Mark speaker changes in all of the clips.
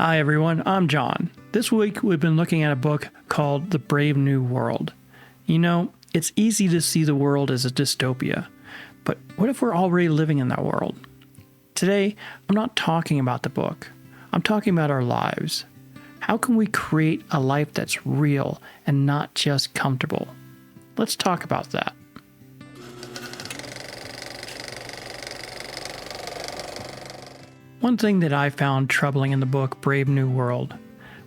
Speaker 1: Hi everyone, I'm John. This week we've been looking at a book called The Brave New World. You know, it's easy to see the world as a dystopia, but what if we're already living in that world? Today, I'm not talking about the book. I'm talking about our lives. How can we create a life that's real and not just comfortable? Let's talk about that. One thing that I found troubling in the book Brave New World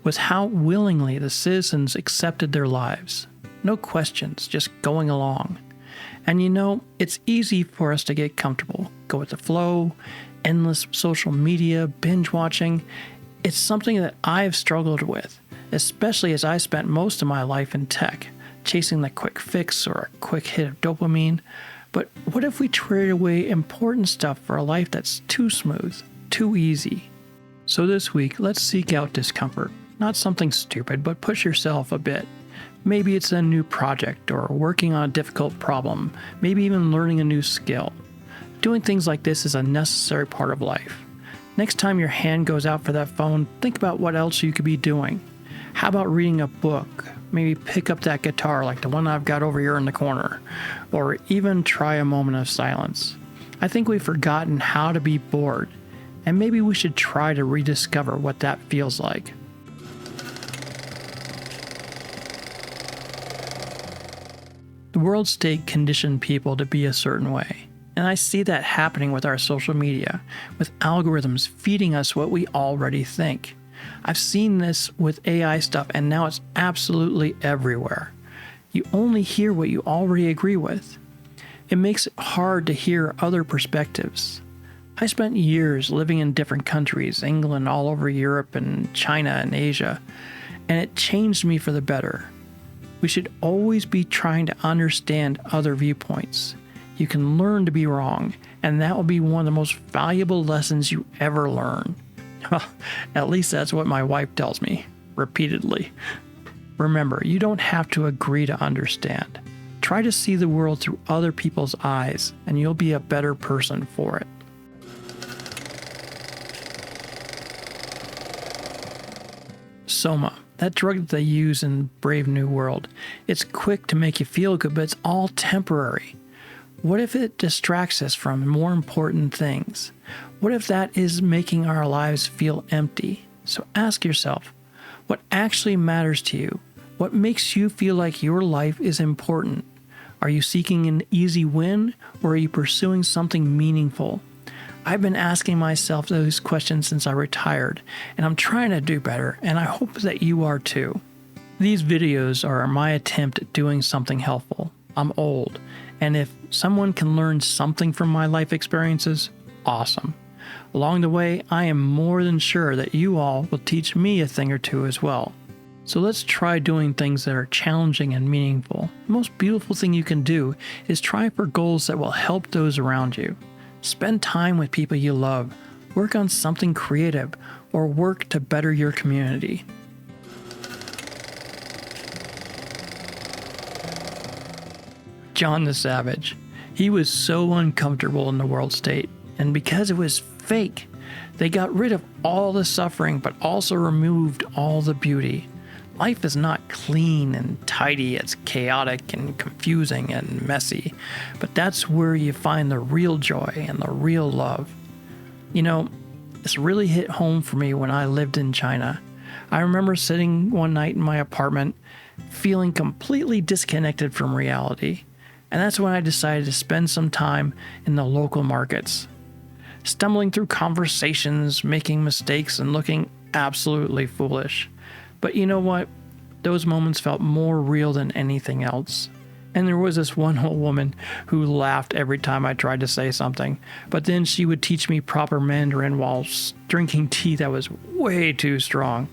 Speaker 1: was how willingly the citizens accepted their lives. No questions, just going along. And you know, it's easy for us to get comfortable, go with the flow, endless social media, binge watching. It's something that I've struggled with, especially as I spent most of my life in tech, chasing the quick fix or a quick hit of dopamine. But what if we traded away important stuff for a life that's too smooth? Too easy. So this week, let's seek out discomfort. Not something stupid, but push yourself a bit. Maybe it's a new project or working on a difficult problem, maybe even learning a new skill. Doing things like this is a necessary part of life. Next time your hand goes out for that phone, think about what else you could be doing. How about reading a book? Maybe pick up that guitar like the one I've got over here in the corner, or even try a moment of silence. I think we've forgotten how to be bored. And maybe we should try to rediscover what that feels like. The world state conditioned people to be a certain way. And I see that happening with our social media, with algorithms feeding us what we already think. I've seen this with AI stuff, and now it's absolutely everywhere. You only hear what you already agree with. It makes it hard to hear other perspectives. I spent years living in different countries, England, all over Europe and China and Asia, and it changed me for the better. We should always be trying to understand other viewpoints. You can learn to be wrong, and that will be one of the most valuable lessons you ever learn. At least that's what my wife tells me, repeatedly. Remember, you don't have to agree to understand. Try to see the world through other people's eyes, and you'll be a better person for it. Soma, that drug that they use in Brave New World, it's quick to make you feel good, but it's all temporary. What if it distracts us from more important things? What if that is making our lives feel empty? So ask yourself, what actually matters to you? What makes you feel like your life is important? Are you seeking an easy win, or are you pursuing something meaningful? I've been asking myself those questions since I retired, and I'm trying to do better, and I hope that you are too. These videos are my attempt at doing something helpful. I'm old, and if someone can learn something from my life experiences, awesome. Along the way, I am more than sure that you all will teach me a thing or two as well. So let's try doing things that are challenging and meaningful. The most beautiful thing you can do is try for goals that will help those around you. Spend time with people you love, work on something creative, or work to better your community. John the Savage. He was so uncomfortable in the world state, and because it was fake, they got rid of all the suffering but also removed all the beauty. Life is not clean and tidy, it's chaotic and confusing and messy, but that's where you find the real joy and the real love. You know, this really hit home for me when I lived in China. I remember sitting one night in my apartment, feeling completely disconnected from reality, and that's when I decided to spend some time in the local markets. Stumbling through conversations, making mistakes, and looking absolutely foolish. But you know what? Those moments felt more real than anything else. And there was this one old woman who laughed every time I tried to say something, but then she would teach me proper Mandarin while drinking tea that was way too strong.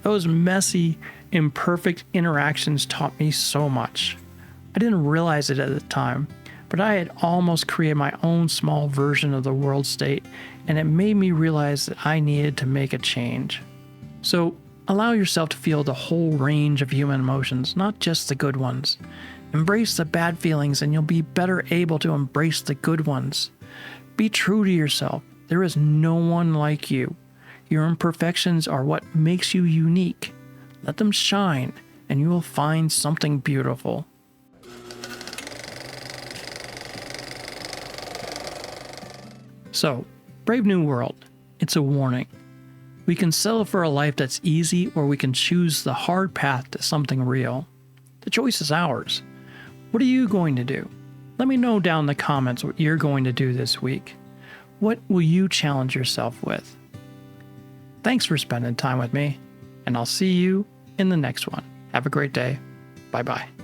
Speaker 1: Those messy, imperfect interactions taught me so much. I didn't realize it at the time, but I had almost created my own small version of the world state, and it made me realize that I needed to make a change. So, allow yourself to feel the whole range of human emotions, not just the good ones. Embrace the bad feelings and you'll be better able to embrace the good ones. Be true to yourself. There is no one like you. Your imperfections are what makes you unique. Let them shine, and you will find something beautiful. So, brave new world. It's a warning. We can settle for a life that's easy, or we can choose the hard path to something real. The choice is ours. What are you going to do? Let me know down in the comments what you're going to do this week. What will you challenge yourself with? Thanks for spending time with me, and I'll see you in the next one. Have a great day. Bye-bye.